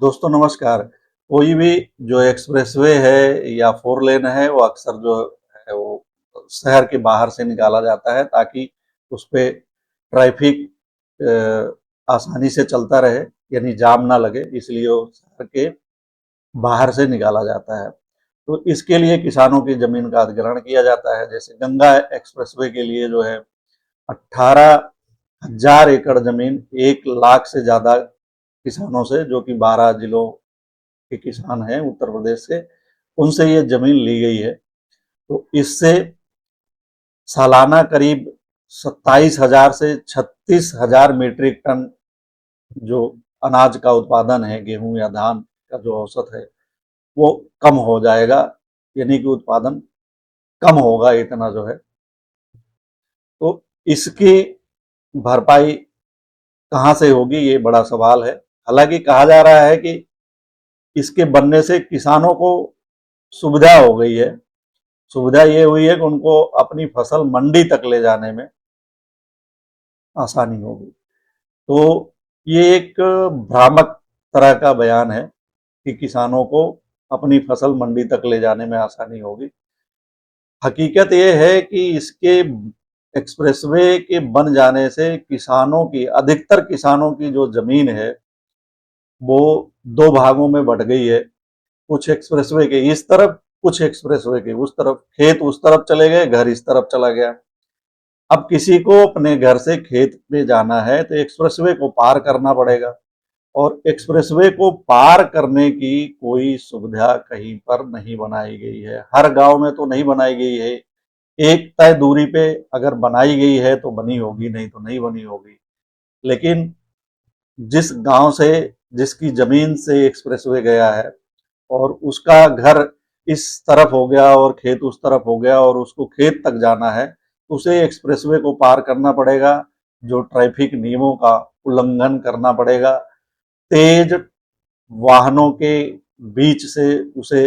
दोस्तों नमस्कार। कोई भी जो एक्सप्रेसवे है या फोर लेन है वो अक्सर जो है वो शहर के बाहर से निकाला जाता है ताकि उस पे ट्रैफिक आसानी से चलता रहे, यानी जाम ना लगे, इसलिए वो शहर के बाहर से निकाला जाता है। तो इसके लिए किसानों की जमीन का अधिग्रहण किया जाता है। जैसे गंगा एक्सप्रेसवे के लिए जो है 18,000 एकड़ जमीन 1 लाख से ज्यादा किसानों से, जो कि 12 जिलों के किसान हैं उत्तर प्रदेश से, उनसे ये जमीन ली गई है। तो इससे सालाना करीब 27,000 से 36,000 मीट्रिक टन जो अनाज का उत्पादन है, गेहूं या धान का जो औसत है, वो कम हो जाएगा, यानी कि उत्पादन कम होगा इतना जो है। तो इसकी भरपाई कहाँ से होगी, ये बड़ा सवाल है। हालांकि कहा जा रहा है कि इसके बनने से किसानों को सुविधा हो गई है। सुविधा ये हुई है कि उनको अपनी फसल मंडी तक ले जाने में आसानी होगी। तो ये एक भ्रामक तरह का बयान है कि किसानों को अपनी फसल मंडी तक ले जाने में आसानी होगी। हकीकत ये है कि इसके एक्सप्रेसवे के बन जाने से किसानों की, अधिकतर किसानों की जो जमीन है वो दो भागों में बट गई है। कुछ एक्सप्रेसवे के इस तरफ, कुछ एक्सप्रेसवे के उस तरफ। खेत उस तरफ चले गए, घर इस तरफ चला गया। अब किसी को अपने घर से खेत में जाना है तो एक्सप्रेसवे को पार करना पड़ेगा, और एक्सप्रेसवे को पार करने की कोई सुविधा कहीं पर नहीं बनाई गई है। हर गांव में तो नहीं बनाई गई है। एक तय दूरी पे अगर बनाई गई है तो बनी होगी, नहीं तो नहीं बनी होगी। लेकिन जिस गांव से, जिसकी जमीन से एक्सप्रेसवे गया है और उसका घर इस तरफ हो गया और खेत उस तरफ हो गया और उसको खेत तक जाना है, तो उसे एक्सप्रेसवे को पार करना पड़ेगा, जो ट्रैफिक नियमों का उल्लंघन करना पड़ेगा। तेज वाहनों के बीच से उसे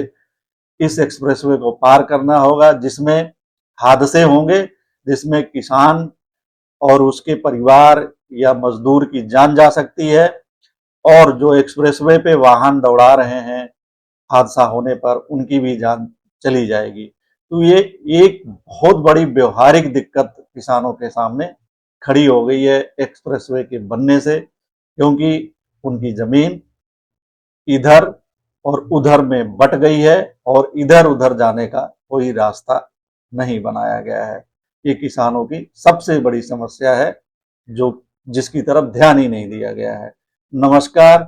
इस एक्सप्रेसवे को पार करना होगा, जिसमें हादसे होंगे, जिसमें किसान और उसके परिवार या मजदूर की जान जा सकती है। और जो एक्सप्रेसवे पे वाहन दौड़ा रहे हैं, हादसा होने पर उनकी भी जान चली जाएगी। तो ये एक बहुत बड़ी व्यवहारिक दिक्कत किसानों के सामने खड़ी हो गई है एक्सप्रेसवे के बनने से, क्योंकि उनकी जमीन इधर और उधर में बट गई है और इधर उधर जाने का कोई रास्ता नहीं बनाया गया है। ये किसानों की सबसे बड़ी समस्या है, जो जिसकी तरफ ध्यान ही नहीं दिया गया है। नमस्कार।